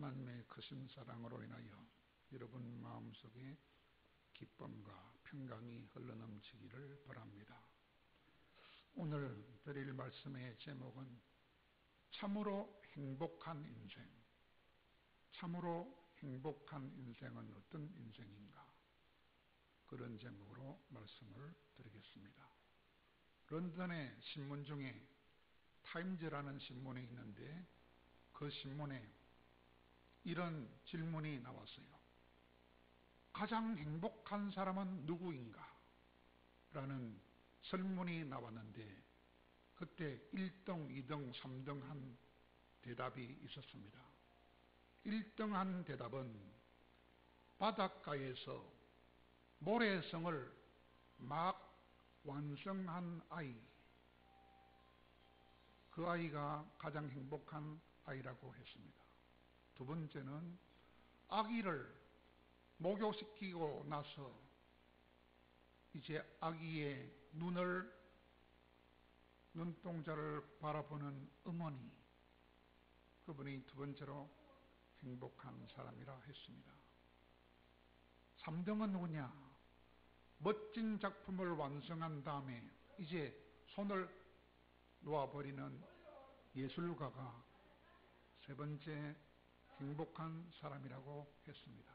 하나님의 크신 사랑으로 인하여 여러분 마음속에 기쁨과 평강이 흘러넘치기를 바랍니다. 오늘 드릴 말씀의 제목은 참으로 행복한 인생. 참으로 행복한 인생은 어떤 인생인가? 그런 제목으로 말씀을 드리겠습니다. 런던의 신문 중에 타임즈라는 신문이 있는데 그 신문에 이런 질문이 나왔어요. 가장 행복한 사람은 누구인가? 라는 설문이 나왔는데 그때 1등, 2등, 3등 한 대답이 있었습니다. 1등 한 대답은 바닷가에서 모래성을 막 완성한 아이, 그 아이가 가장 행복한 아이라고 했습니다. 두 번째는 아기를 목욕시키고 나서 이제 아기의 눈동자를 바라보는 어머니, 그분이 두 번째로 행복한 사람이라 했습니다. 3등은 누구냐? 멋진 작품을 완성한 다음에 이제 손을 놓아버리는 예술가가 세 번째 행복한 사람이라고 했습니다.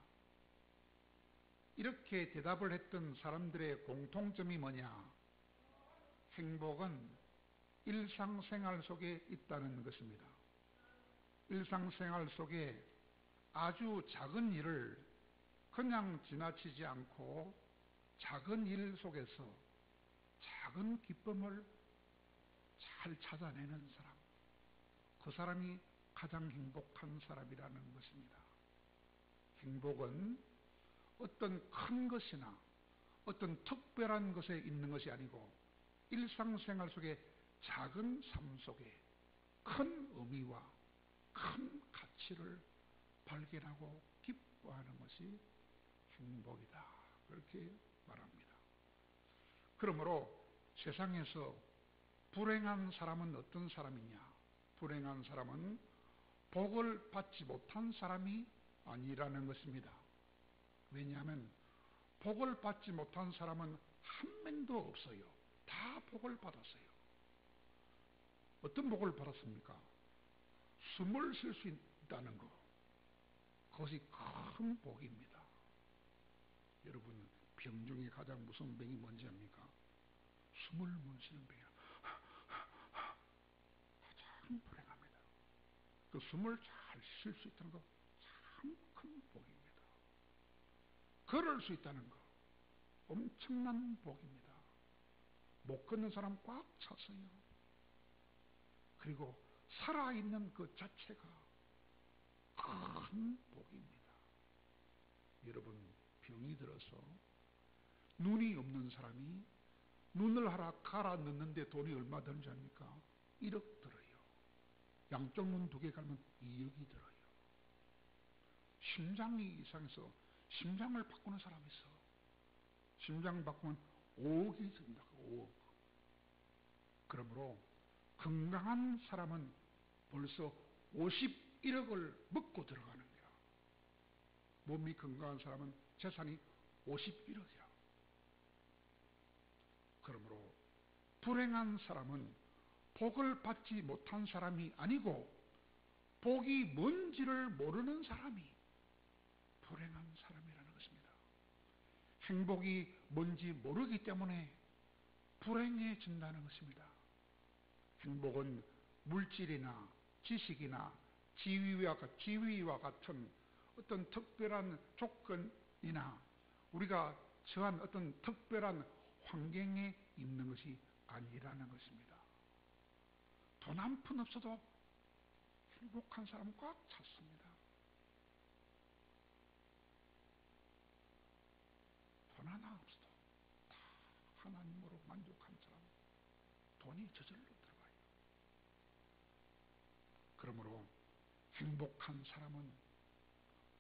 이렇게 대답을 했던 사람들의 공통점이 뭐냐? 행복은 일상생활 속에 있다는 것입니다. 일상생활 속에 아주 작은 일을 그냥 지나치지 않고 작은 일 속에서 작은 기쁨을 잘 찾아내는 사람, 그 사람이 가장 행복한 사람이라는 것입니다. 행복은 어떤 큰 것이나 어떤 특별한 것에 있는 것이 아니고 일상생활 속에 작은 삶 속에 큰 의미와 큰 가치를 발견하고 기뻐하는 것이 행복이다, 그렇게 말합니다. 그러므로 세상에서 불행한 사람은 어떤 사람이냐? 불행한 사람은 복을 받지 못한 사람이 아니라는 것입니다. 왜냐하면 복을 받지 못한 사람은 한 명도 없어요. 다 복을 받았어요. 어떤 복을 받았습니까? 숨을 쉴 수 있다는 것, 그것이 큰 복입니다. 여러분, 병 중에 가장 무서운 병이 뭔지 압니까? 숨을 못 쉬는 병이야. 가장 불행합니다. 그 숨을 잘 쉴 수 있다는 것 참 큰 복입니다. 걸을 수 있다는 것 엄청난 복입니다. 못 걷는 사람 꽉 찼어요. 그리고 살아있는 그 자체가 큰 복입니다. 여러분, 병이 들어서 눈이 없는 사람이 눈을 하나 갈아 넣는데 돈이 얼마 드는지 압니까? 1억 들어요. 양쪽 눈 2개 갈면 2억이 들어요. 심장이 이상해서 심장을 바꾸는 사람이 있어. 심장 바꾸면 5억이 든다. 5억. 그러므로 건강한 사람은 벌써 51억을 먹고 들어가는 거야. 몸이 건강한 사람은 재산이 51억이야. 그러므로 불행한 사람은 복을 받지 못한 사람이 아니고 복이 뭔지를 모르는 사람이 불행한 사람이라는 것입니다. 행복이 뭔지 모르기 때문에 불행해진다는 것입니다. 행복은 물질이나 지식이나 지위와 같은 어떤 특별한 조건이나 우리가 처한 어떤 특별한 환경에 있는 것이 아니라는 것입니다. 돈 한 푼 없어도 행복한 사람은 꽉 찼습니다. 돈 하나 없어도 다 하나님으로 만족한 사람, 돈이 저절로 들어가요. 그러므로 행복한 사람은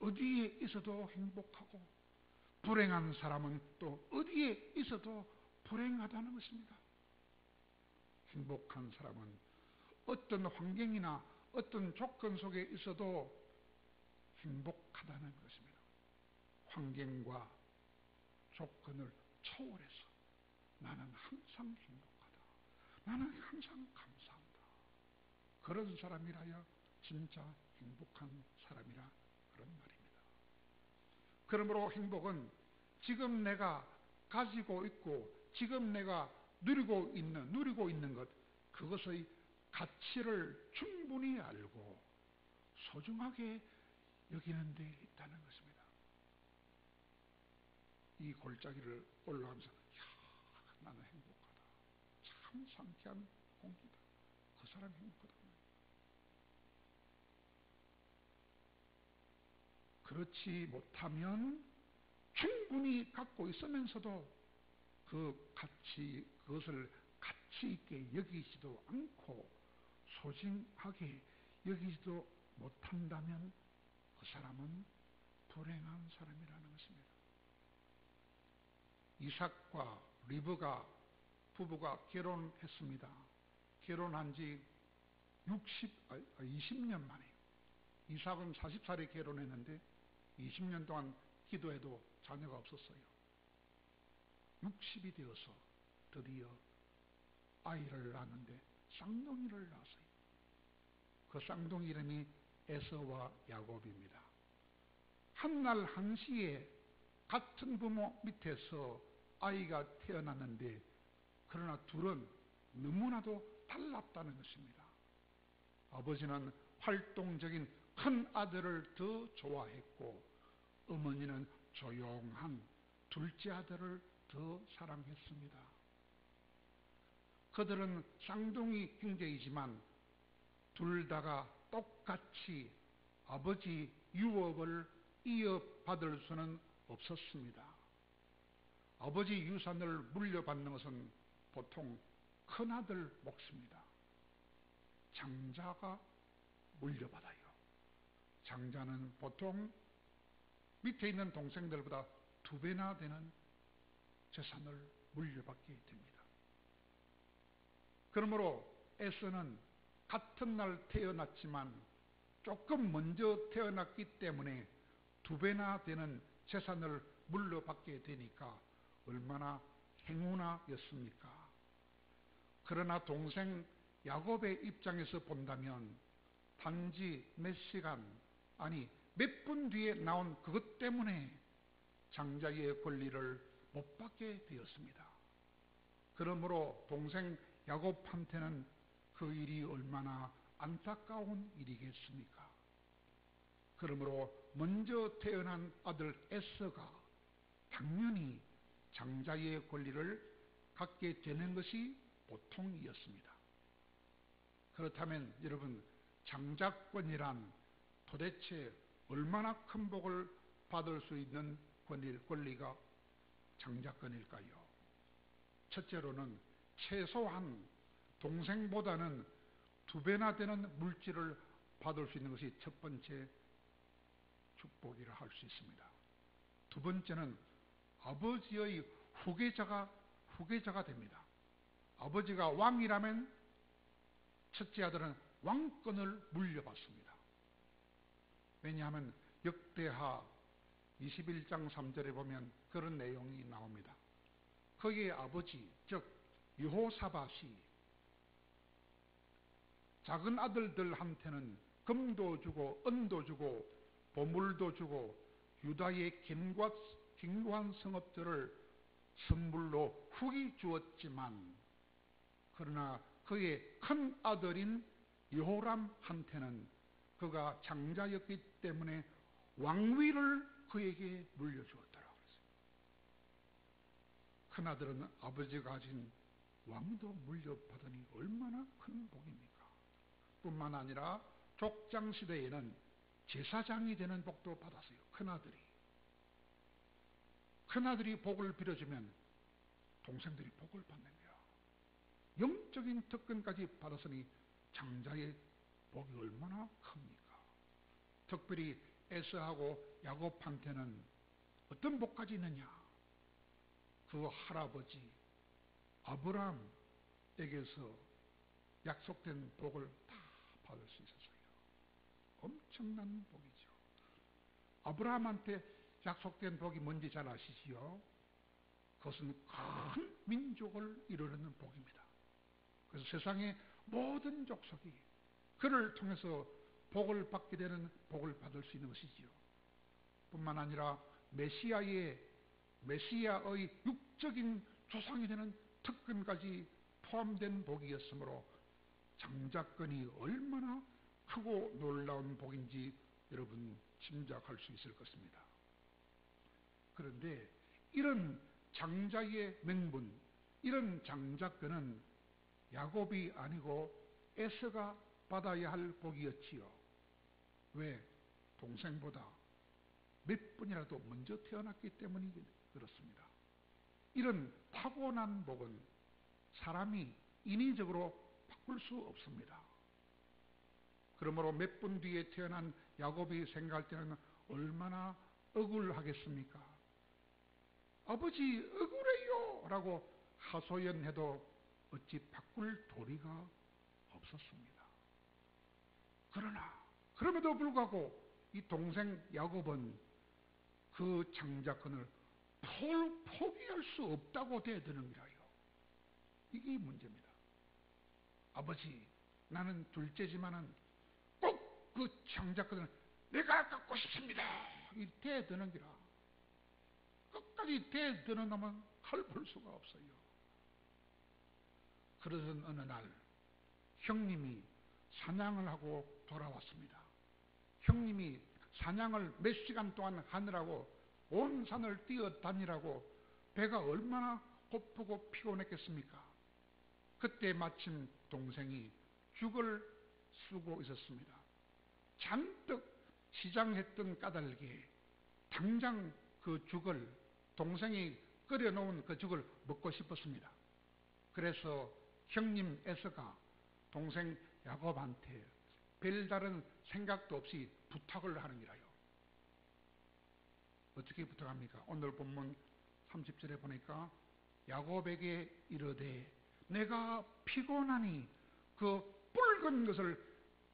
어디에 있어도 행복하고 불행한 사람은 또 어디에 있어도 불행하다는 것입니다. 행복한 사람은 어떤 환경이나 어떤 조건 속에 있어도 행복하다는 것입니다. 환경과 조건을 초월해서 나는 항상 행복하다. 나는 항상 감사한다. 그런 사람이라야 진짜 행복한 사람이라 그런 말입니다. 그러므로 행복은 지금 내가 가지고 있고 지금 내가 누리고 있는 것, 그것의 가치를 충분히 알고 소중하게 여기는 데 있다는 것입니다. 이 골짜기를 올라가면서 나는 행복하다. 참 상쾌한 공기다. 그 사람 행복하다. 그렇지 못하면 충분히 갖고 있으면서도 그것을 가치 있게 여기지도 않고 소중하게 여기지도 못한다면 그 사람은 불행한 사람이라는 것입니다. 이삭과 리브가 부부가 결혼했습니다. 결혼한 지 20년 만에. 이삭은 40살에 결혼했는데 20년 동안 기도해도 자녀가 없었어요. 60이 되어서 드디어 아이를 낳았는데 쌍둥이를 낳았어요. 그 쌍둥이 이름이 에서와 야곱입니다. 한날 한시에 같은 부모 밑에서 아이가 태어났는데 그러나 둘은 너무나도 달랐다는 것입니다. 아버지는 활동적인 큰 아들을 더 좋아했고 어머니는 조용한 둘째 아들을 더 사랑했습니다. 그들은 쌍둥이 형제이지만 둘 다가 똑같이 아버지 유업을 이어받을 수는 없었습니다. 아버지 유산을 물려받는 것은 보통 큰아들 몫입니다. 장자가 물려받아요. 장자는 보통 밑에 있는 동생들보다 2배나 되는 재산을 물려받게 됩니다. 그러므로 에서는 같은 날 태어났지만 조금 먼저 태어났기 때문에 2배나 되는 재산을 물려받게 되니까 얼마나 행운아였습니까? 그러나 동생 야곱의 입장에서 본다면 단지 몇 시간, 아니 몇 분 뒤에 나온 그것 때문에 장자의 권리를 못 받게 되었습니다. 그러므로 동생 야곱한테는 그 일이 얼마나 안타까운 일이겠습니까? 그러므로 먼저 태어난 아들 에서가 당연히 장자의 권리를 갖게 되는 것이 보통이었습니다. 그렇다면 여러분, 장자권이란 도대체 얼마나 큰 복을 받을 수 있는 권리가 장자권일까요? 첫째로는 최소한 동생보다는 2배나 되는 물질을 받을 수 있는 것이 첫 번째 축복이라 할 수 있습니다. 두 번째는 아버지의 후계자가 됩니다. 아버지가 왕이라면 첫째 아들은 왕권을 물려받습니다. 왜냐하면 역대하 21장 3절에 보면 그런 내용이 나옵니다. 거기에 아버지, 즉 여호사밧이 작은 아들들한테는 금도 주고 은도 주고 보물도 주고 유다의 견고한 성읍들을 선물로 후기 주었지만 그러나 그의 큰 아들인 여호람한테는 그가 장자였기 때문에 왕위를 그에게 물려주었더라고요. 큰아들은 아버지가 가진 왕도 물려받으니 얼마나 큰 복입니까? 뿐만 아니라 족장시대에는 제사장이 되는 복도 받았어요. 큰아들이 복을 빌어주면 동생들이 복을 받는 거야. 영적인 특권까지 받았으니 장자의 복이 얼마나 큽니까? 특별히 에서하고 야곱한테는 어떤 복까지 있느냐? 그 할아버지 아브라함에게서 약속된 복을 다 받을 수 있었어요. 엄청난 복이죠. 아브라함한테 약속된 복이 뭔지 잘 아시지요? 그것은 큰 민족을 이루는 복입니다. 그래서 세상의 모든 족속이 그를 통해서 복을 받게 되는 복을 받을 수 있는 것이지요. 뿐만 아니라 메시아의 육적인 조상이 되는 특권까지 포함된 복이었으므로 장자권이 얼마나 크고 놀라운 복인지 여러분 짐작할 수 있을 것입니다. 그런데 이런 장자의 명분, 이런 장자권은 야곱이 아니고 에서가 받아야 할 복이었지요. 왜? 동생보다 몇 분이라도 먼저 태어났기 때문이 그렇습니다. 이런 타고난 복은 사람이 인위적으로 바꿀 수 없습니다. 그러므로 몇 분 뒤에 태어난 야곱이 생각할 때는 얼마나 억울하겠습니까? 아버지 억울해요 라고 하소연해도 어찌 바꿀 도리가 없었습니다. 그러나 그럼에도 불구하고 이 동생 야곱은 그 장자권을 포기할 수 없다고 대드는 거예요. 이게 문제입니다. 아버지, 나는 둘째지만은 꼭 그 장자권을 내가 갖고 싶습니다. 이 대드는 기라. 끝까지 대드는 놈은 칼볼 수가 없어요. 그러던 어느 날 형님이 사냥을 하고 돌아왔습니다. 형님이 사냥을 몇 시간 동안 하느라고 온 산을 뛰어다니라고 배가 얼마나 고프고 피곤했겠습니까? 그때 마침 동생이 죽을 쓰고 있었습니다. 잔뜩 시장했던 까닭에 당장 그 죽을, 동생이 끓여놓은 그 죽을 먹고 싶었습니다. 그래서 형님 에서가 동생 야곱한테 별다른 생각도 없이 부탁을 하는 거라요. 어떻게 부탁합니까? 오늘 본문 30절에 보니까 야곱에게 이르되 내가 피곤하니 그 붉은 것을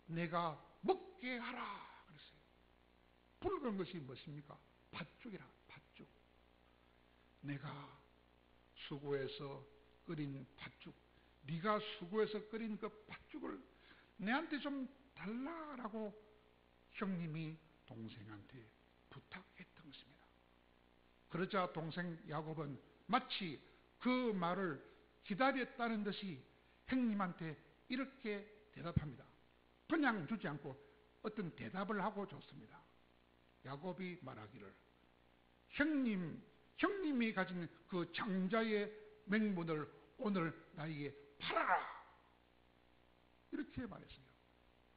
내가 먹게 하라 그랬어요. 붉은 것이 무엇입니까? 팥죽이라. 팥죽. 내가 수고해서 끓인 팥죽, 네가 수고해서 끓인 그 팥죽을 내한테 좀 달라라고 형님이 동생한테 부탁했던 것입니다. 그러자 동생 야곱은 마치 그 말을 기다렸다는 듯이 형님한테 이렇게 대답합니다. 그냥 주지 않고 어떤 대답을 하고 줬습니다. 야곱이 말하기를 형님이 가진 그 장자의 맹문을 오늘 나에게 팔아라. 이렇게 말했어요.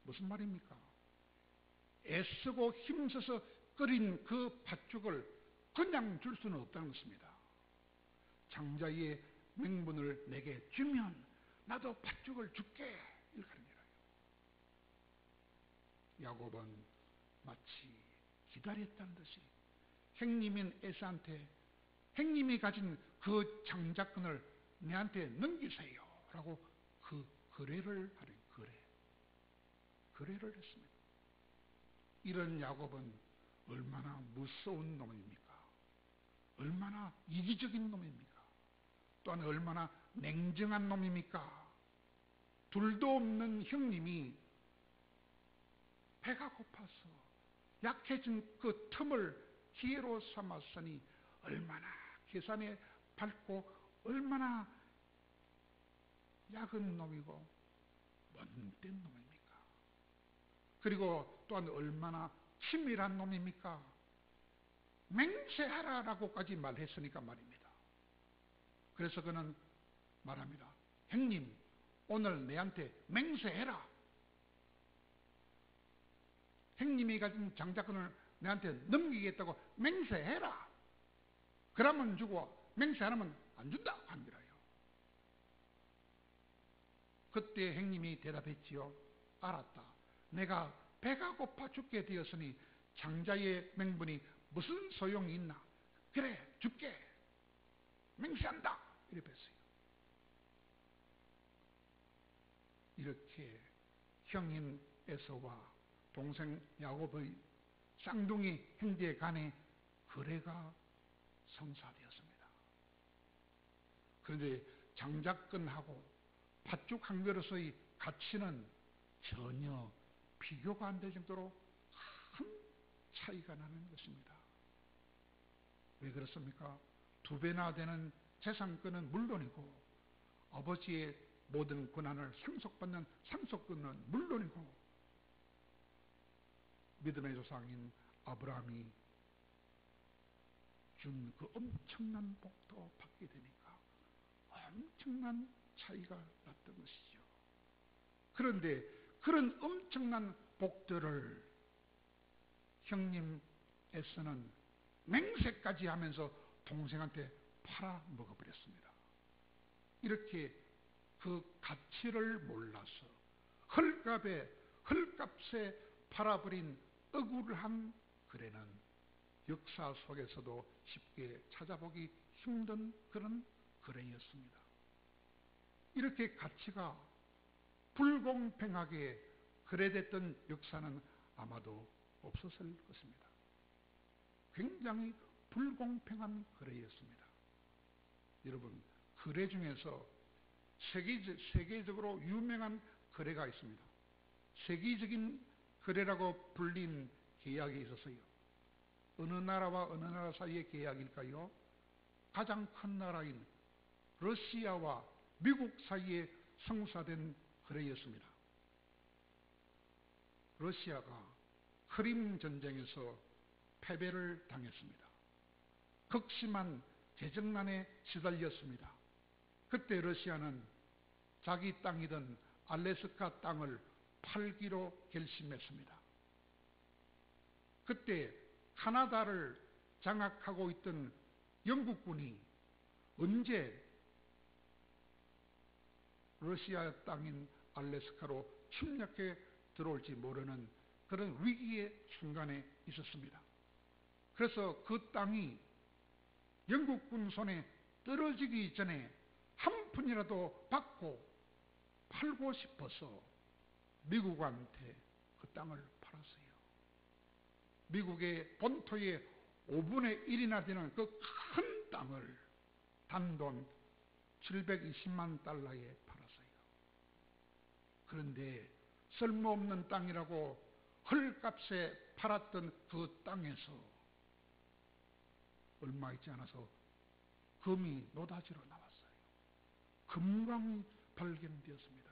무슨 말입니까? 애쓰고 힘써서 끓인 그 팥죽을 그냥 줄 수는 없다는 것입니다. 장자의 명분을 내게 주면 나도 팥죽을 줄게. 이렇게 하는 거예요. 야곱은 마치 기다렸다는 듯이 형님인 에서한테 형님이 가진 그 장자권을 내한테 넘기세요 라고 그 거래를 하는 거래를 했습니다. 이런 야곱은 얼마나 무서운 놈입니까? 얼마나 이기적인 놈입니까? 또한 얼마나 냉정한 놈입니까? 둘도 없는 형님이 배가 고파서 약해진 그 틈을 기회로 삼았으니 얼마나 계산에 밝고 얼마나 약은 놈이고 못된 놈입니까? 그리고 또한 얼마나 치밀한 놈입니까? 맹세하라라고까지 말했으니까 말입니다. 그래서 그는 말합니다. 형님, 오늘 내한테 맹세해라. 형님이 가진 장자권을 내한테 넘기겠다고 맹세해라. 그러면 주고 맹세 안 하면 안 준다 한 거라요. 그때 형님이 대답했지요. 알았다. 내가 배가 고파 죽게 되었으니 장자의 명분이 무슨 소용이 있나? 그래, 줄게. 맹세한다. 이렇게 했어요. 이렇게 형인 에서와 동생 야곱의 쌍둥이 형제 간의 거래가 성사되었습니다. 그런데 장자권하고 팥죽 한 그릇의 가치는 전혀 비교가 안 될 정도로 큰 차이가 나는 것입니다. 왜 그렇습니까? 2배나 되는 재산권은 물론이고 아버지의 모든 권한을 상속받는 상속권은 물론이고 믿음의 조상인 아브라함이 준 그 엄청난 복도 받게 되니까 엄청난 차이가 났던 것이죠. 그런데 그런 엄청난 복들을 형님 에서는 맹세까지 하면서 동생한테 팔아 먹어버렸습니다. 이렇게 그 가치를 몰라서 헐값에 팔아버린 억울한 거래는 역사 속에서도 쉽게 찾아보기 힘든 그런 거래였습니다. 이렇게 가치가 불공평하게 거래됐던 역사는 아마도 없었을 것입니다. 굉장히 불공평한 거래였습니다. 여러분, 거래 중에서 세계적으로 유명한 거래가 있습니다. 세계적인 거래라고 불린 계약이 있었어요. 어느 나라와 어느 나라 사이의 계약일까요? 가장 큰 나라인 러시아와 미국 사이에 성사된 거래였습니다. 러시아가 크림 전쟁에서 패배를 당했습니다. 극심한 재정난에 시달렸습니다. 그때 러시아는 자기 땅이던 알래스카 땅을 팔기로 결심했습니다. 그때 카나다를 장악하고 있던 영국군이 언제 러시아 땅인 알래스카로 침략해 들어올지 모르는 그런 위기의 순간에 있었습니다. 그래서 그 땅이 영국군 손에 떨어지기 전에 한 푼이라도 받고 팔고 싶어서 미국한테 그 땅을 팔았어요. 미국의 본토의 5분의 1이나 되는 그 큰 땅을 단돈 720만 달러에 팔았어요. 그런데 쓸모없는 땅이라고 헐값에 팔았던 그 땅에서 얼마 있지 않아서 금이 노다지로 나왔어요. 금광이 발견되었습니다.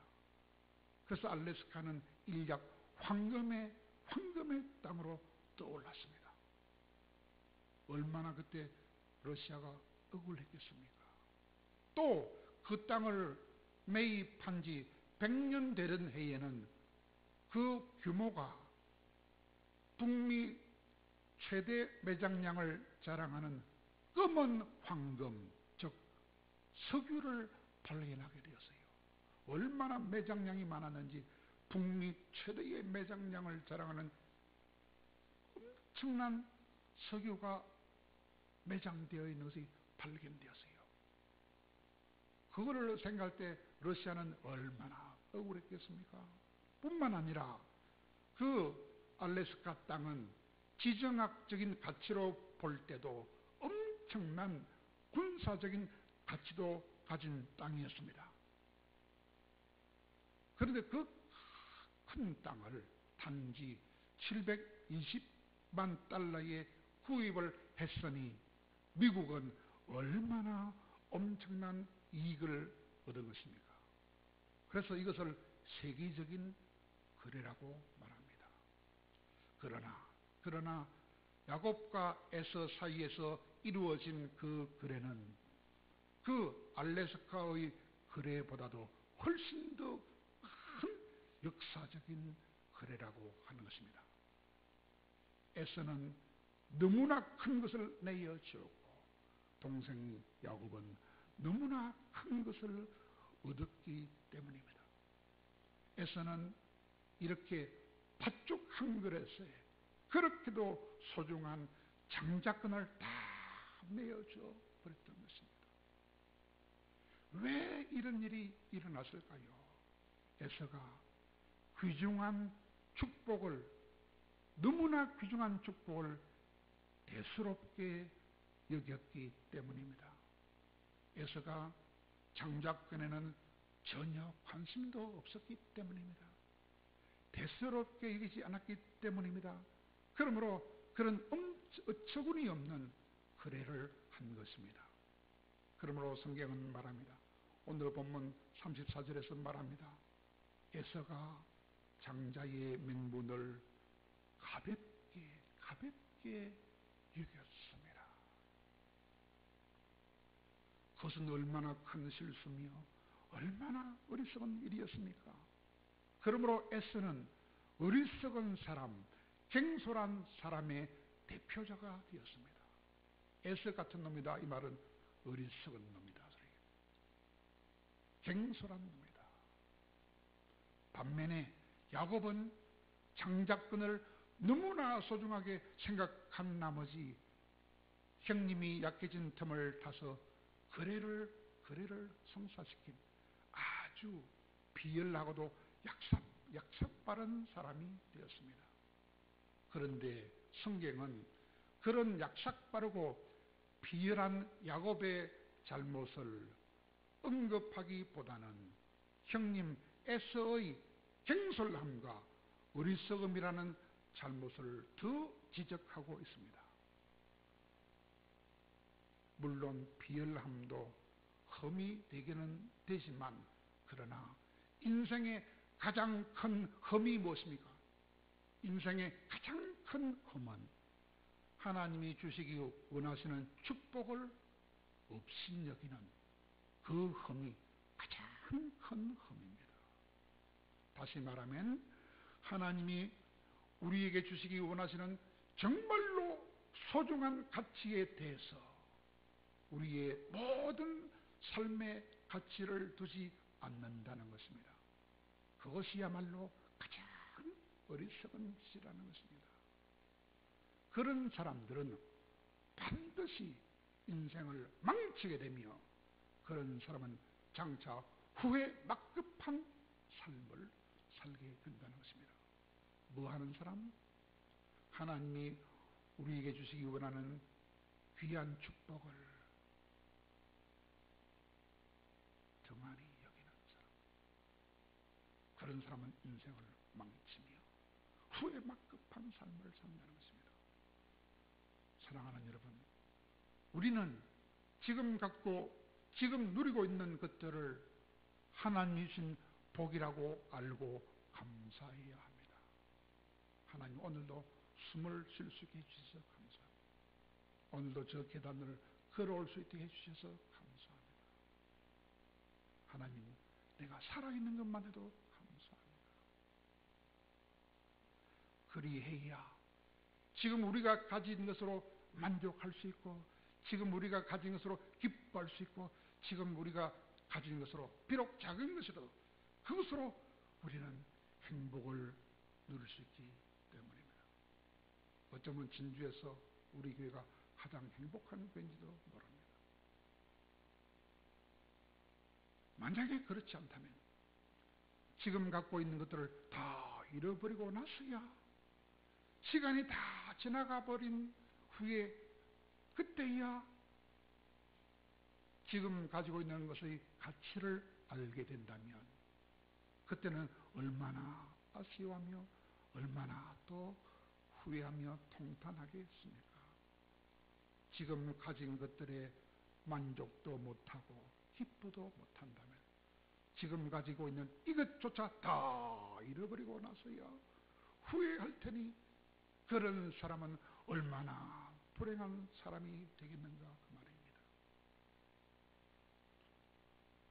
그래서 알래스카는 일약 황금의 땅으로 떠올랐습니다. 얼마나 그때 러시아가 억울했겠습니까? 또 그 땅을 매입한 지 100년 되는 해에는 그 규모가 북미 최대 매장량을 자랑하는 검은 황금, 즉 석유를 발견하게 되었어요. 얼마나 매장량이 많았는지 북미 최대의 매장량을 자랑하는 엄청난 석유가 매장되어 있는 것이 발견되었어요. 그거를 생각할 때 러시아는 얼마나 억울했겠습니까? 뿐만 아니라 그 알래스카 땅은 지정학적인 가치로 볼 때도 엄청난 군사적인 가치도 가진 땅이었습니다. 그런데 그 큰 땅을 단지 720만 달러에 구입을 했으니 미국은 얼마나 엄청난 이익을 얻은 것입니까? 그래서 이것을 세계적인 거래라고 말합니다. 그러나 야곱과 에서 사이에서 이루어진 그 거래는 그 알래스카의 거래보다도 훨씬 더 큰 역사적인 거래라고 하는 것입니다. 에서는 너무나 큰 것을 내어주었고 동생 야곱은 너무나 큰 것을 얻었기 때문입니다. 에서는 이렇게 팥죽 한 그릇에 그렇게도 소중한 장자권을 다 내어줘 버렸던 것입니다. 왜 이런 일이 일어났을까요? 에서가 귀중한 축복을 너무나 귀중한 축복을 대수롭게 여겼기 때문입니다. 에서가 장자권에는 전혀 관심도 없었기 때문입니다. 대수롭게 여기지 않았기 때문입니다. 그러므로 그런 어처구니 없는 거래를 한 것입니다. 그러므로 성경은 말합니다. 오늘 본문 34절에서 말합니다. 에서가 장자의 명분을 가볍게 여겼습니다. 그것은 얼마나 큰 실수며 얼마나 어리석은 일이었습니까? 그러므로 에서는 어리석은 사람, 경솔한 사람의 대표자가 되었습니다. 에서 같은 놈이다. 이 말은 어리석은 놈이다. 경솔한 놈이다. 반면에 야곱은 장자권을 너무나 소중하게 생각한 나머지 형님이 약해진 틈을 타서 거래를 성사시킨 아주 비열하고도 약삭빠른 사람이 되었습니다. 그런데 성경은 그런 약삭빠르고 비열한 야곱의 잘못을 언급하기보다는 형님 에서의 경솔함과 어리석음이라는 잘못을 더 지적하고 있습니다. 물론 비열함도 흠이 되기는 되지만 그러나 인생의 가장 큰 흠이 무엇입니까? 인생의 가장 큰 흠은 하나님이 주시기 원하시는 축복을 업신여기는 그 흠이 가장 큰 흠입니다. 다시 말하면 하나님이 우리에게 주시기 원하시는 정말로 소중한 가치에 대해서 우리의 모든 삶의 가치를 두지 않는다는 것입니다. 그것이야말로 가장 어리석은 짓이라는 것입니다. 그런 사람들은 반드시 인생을 망치게 되며 그런 사람은 장차 후회 막급한 삶을 살게 된다는 것입니다. 뭐 하는 사람? 하나님이 우리에게 주시기 원하는 귀한 축복을 정한히 여기는 사람. 그런 사람은 인생을 망치며 후회 막급한 삶을 산다는 것입니다. 사랑하는 여러분, 우리는 지금 누리고 있는 것들을 하나님이 주신 복이라고 알고 감사해야 합니다. 하나님 오늘도 숨을 쉴 수 있게 해주셔서 감사합니다. 오늘도 저 계단을 걸어올 수 있게 해주셔서 감사합니다. 하나님, 내가 살아있는 것만 해도 감사합니다. 그리해야 지금 우리가 가진 것으로 만족할 수 있고 지금 우리가 가진 것으로 기뻐할 수 있고 지금 우리가 가진 것으로 비록 작은 것이라도 그것으로 우리는 행복을 누릴 수 있기 때문입니다. 어쩌면 진주에서 우리 교회가 가장 행복한 교회인지도 모릅니다. 만약에 그렇지 않다면 지금 갖고 있는 것들을 다 잃어버리고 나서야 시간이 다 지나가 버린 후에 그때야 지금 가지고 있는 것의 가치를 알게 된다면 그때는 얼마나 아쉬워하며 얼마나 또 후회하며 통탄하겠습니까? 지금 가진 것들에 만족도 못하고 기쁘도 못한다면 지금 가지고 있는 이것조차 다 잃어버리고 나서야 후회할 테니 그런 사람은 얼마나 불행한 사람이 되겠는가 그 말입니다.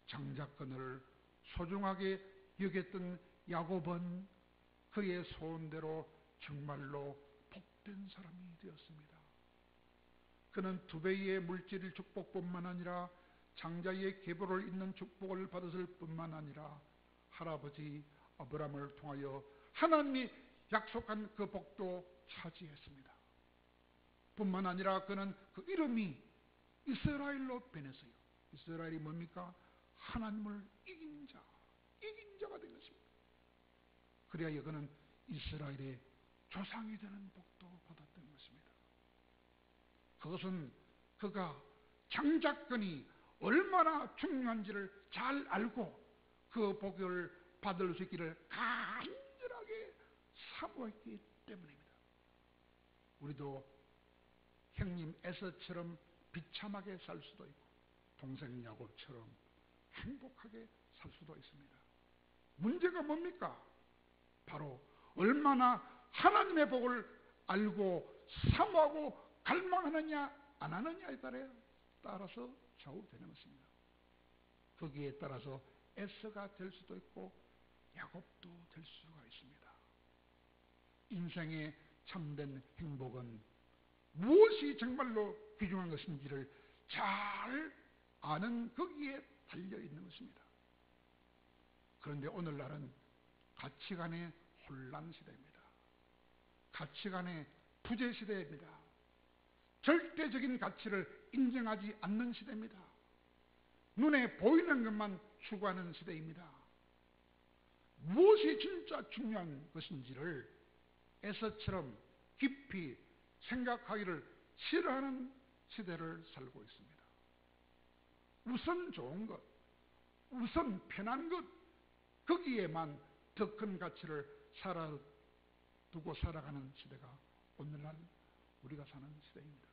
장자권을 소중하게 여겼던 야곱은 그의 소원대로 정말로 복된 사람이 되었습니다. 그는 2배의 물질 축복뿐만 아니라 장자의 계보를 잇는 축복을 받았을 뿐만 아니라 할아버지 아브라함을 통하여 하나님이 약속한 그 복도 차지했습니다. 뿐만 아니라 그는 그 이름이 이스라엘로 변했어요. 이스라엘이 뭡니까? 하나님을 이긴 자가 된 것입니다. 그래야 그는 이스라엘의 조상이 되는 복도 받았던 것입니다. 그것은 그가 장자권이 얼마나 중요한지를 잘 알고 그 복을 받을 수 있기를 간절하게 사모했기 때문입니다. 우리도 형님 에서처럼 비참하게 살 수도 있고 동생 야곱처럼 행복하게 살 수도 있습니다. 문제가 뭡니까? 바로 얼마나 하나님의 복을 알고 사모하고 갈망하느냐 안 하느냐에 따라서 좌우되는 것입니다. 거기에 따라서 에서가 될 수도 있고 야곱도 될 수가 있습니다. 인생의 참된 행복은 무엇이 정말로 귀중한 것인지를 잘 아는 거기에 달려있는 것입니다. 그런데 오늘날은 가치관의 혼란 시대입니다. 가치관의 부재 시대입니다. 절대적인 가치를 인정하지 않는 시대입니다. 눈에 보이는 것만 추구하는 시대입니다. 무엇이 진짜 중요한 것인지를 에서처럼 깊이 생각하기를 싫어하는 시대를 살고 있습니다. 우선 좋은 것, 우선 편한 것, 거기에만 더 큰 가치를 두고 살아가는 시대가 오늘날 우리가 사는 시대입니다.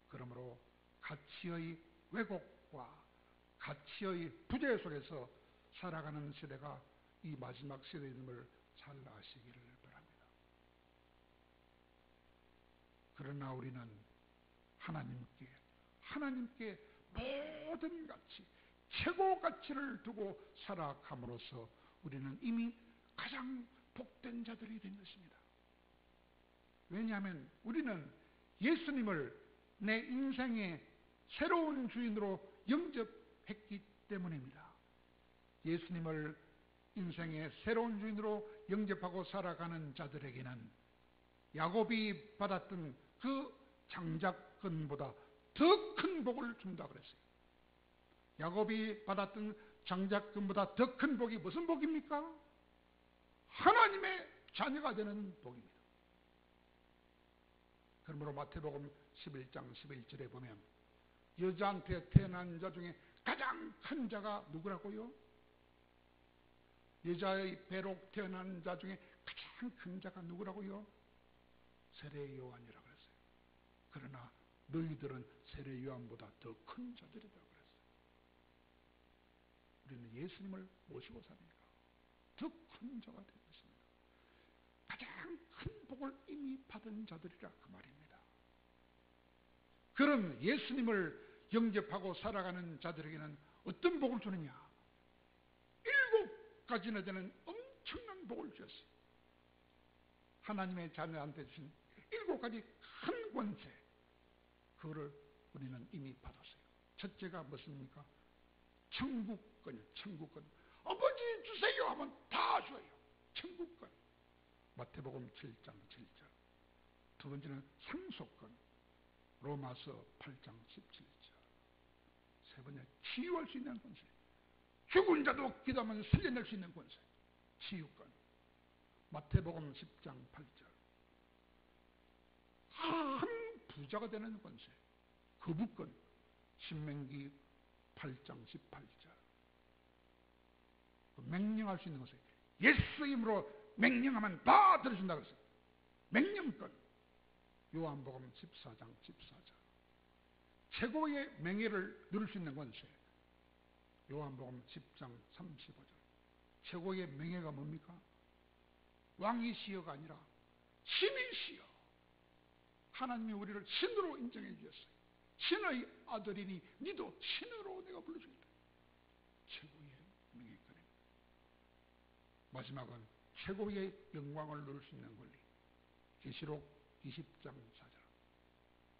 그러므로 가치의 왜곡과 가치의 부재 속에서 살아가는 시대가 이 마지막 시대임을 잘 아시기를 바랍니다. 그러나 우리는 하나님께 모든 가치, 최고 가치를 두고 살아감으로써 우리는 이미 가장 복된 자들이 된 것입니다. 왜냐하면 우리는 예수님을 내 인생의 새로운 주인으로 영접했기 때문입니다. 예수님을 인생의 새로운 주인으로 영접하고 살아가는 자들에게는 야곱이 받았던 그 장자권보다 더 큰 복을 준다 그랬어요. 야곱이 받았던 장자권보다 더 큰 복이 무슨 복입니까? 하나님의 자녀가 되는 복입니다. 그러므로 마태복음 11장 11절에 보면 여자한테 태어난 자 중에 가장 큰 자가 누구라고요? 여자의 배로 태어난 자 중에 가장 큰 자가 누구라고요? 세례 요한이라고 그랬어요. 그러나 너희들은 세례 요한보다 더 큰 자들이라고 그랬어요. 우리는 예수님을 모시고 사니까 더 큰 자가 된 것입니다. 가장 큰 복을 이미 받은 자들이라 그 말입니다. 그런 예수님을 영접하고 살아가는 자들에게는 어떤 복을 주느냐? 7가지나 되는 엄청난 복을 주었어요. 하나님의 자녀한테 주신 7가지 큰 권세, 그거를 우리는 이미 받았어요. 첫째가 무엇입니까? 천국권이요. 천국권. 아버지 주세요 하면 다 줘요. 천국권. 마태복음 7장 7절. 두 번째는 상속권. 로마서 8장 17절. 세 번째, 치유할 수 있는 권세. 죽은 자도 기도하면 살려낼 수 있는 권세. 치유권. 마태복음 10장 8절. 큰 부자가 되는 권세. 거부권. 신명기 8장 18절. 명령할 수 있는 것에 예수 이름으로 명령하면 다 들어준다고 했어요. 명령권. 요한복음 14장 14절. 최고의 명예를 누릴 수 있는 권세. 요한복음 10장 35절. 최고의 명예가 뭡니까? 왕이시여가 아니라 신이시여. 하나님이 우리를 신으로 인정해 주셨어요. 신의 아들이니 니도 신으로 내가 불러주겠다. 최고의 명예권입니다. 마지막은 최고의 영광을 누릴 수 있는 권리. 계시록 20장 4절.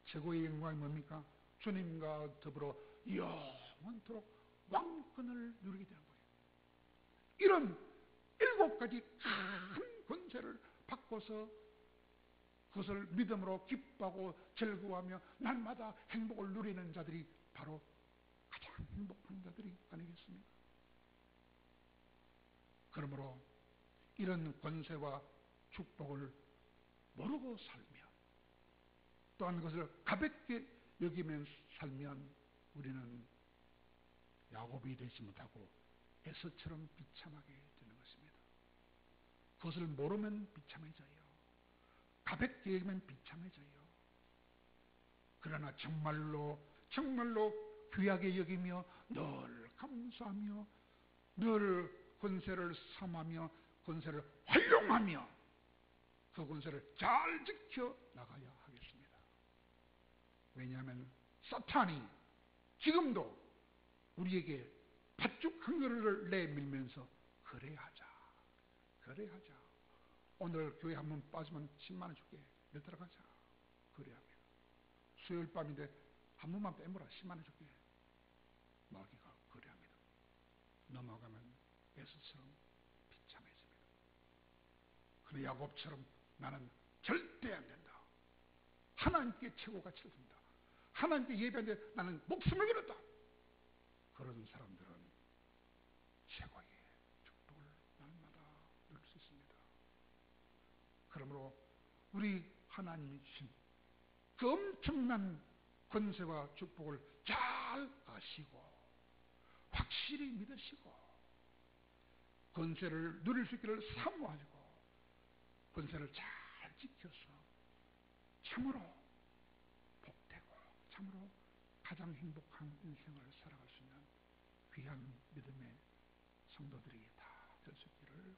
최고의 영광이 뭡니까? 주님과 더불어 영원토록 왕권을 누리게 되는 거예요. 이런 7가지 큰 권세를 받고서 그것을 믿음으로 기뻐하고 즐거워하며 날마다 행복을 누리는 자들이 바로 가장 행복한 자들이 아니겠습니까? 그러므로 이런 권세와 축복을 모르고 살면, 또한 그것을 가볍게 여기면 살면 우리는 야곱이 되지 못하고 에서처럼 비참하게 되는 것입니다. 그것을 모르면 비참해져요. 가볍게 여기면 비참해져요. 그러나 정말로 귀하게 여기며 늘 감사하며 늘 권세를 삼하며 권세를 활용하며 그 권세를 잘 지켜 나가야 하겠습니다. 왜냐하면 사탄이 지금도 우리에게 팥죽 한 그릇을 내밀면서 그래 하자. 오늘 교회 한 번 빠지면 10만 원 줄게. 너 들어가자. 그래 합니다. 수요일 밤인데 한 번만 빼먹어라. 10만 원 줄게. 마귀가 그래 합니다. 넘어가면 에서처럼 비참해집니다. 그러나 야곱처럼 나는 절대 안 된다. 하나님께 최고 가치를 둔다. 하나님께 예배하는데 나는 목숨을 걸었다. 그런 사람들은 최고의 축복을 날마다 누릴 수 있습니다. 그러므로 우리 하나님이 주신 그 엄청난 권세와 축복을 잘 아시고 확실히 믿으시고 권세를 누릴 수 있기를 사모하시고 권세를 잘 지켜서 참으로 복되고 참으로 가장 행복한 인생을 살아갈 수 있는 귀한 믿음의 성도들이 다 될 수 있기를